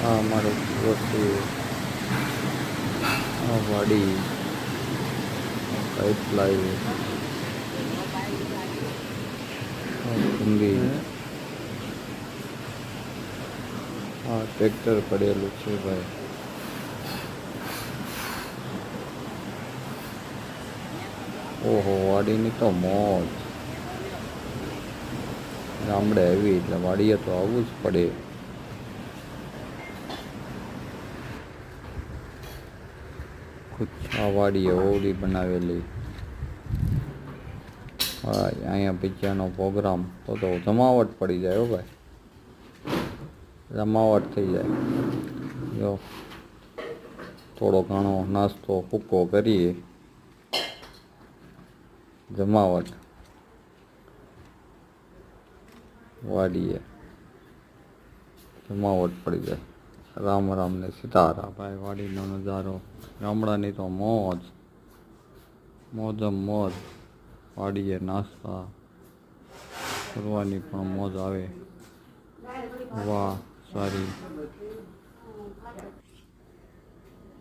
આ અમારો કૂવો છે, આ વાડી, પાઇપલાઇન, કુંડી, આ ટ્રેક્ટર પડેલું છે ભાઈ. ઓહો, વાડીની તો મોજ. ગામડે આવી એટલે વાડીએ તો આવવું જ પડે. આ વાડીએ ઓવડી બનાવેલી. હા, અહીંયા પિક્ચરનો પ્રોગ્રામ તો જમાવટ પડી જાય. હો ભાઈ, જમાવટ થઈ જાય. જો થોડો ઘણો નાસ્તો ભૂકો કરીએ, જમાવટ વાડીએ જમાવટ પડી જાય. રામ રામ ને સીતારામ. ભાઈ, વાડીનો નજારો, ગામડાની તો મોજ, મોજમ મોજ. વાડીએ નાસ્તા કરવાની પણ મોજ આવે. વાહ, સારી.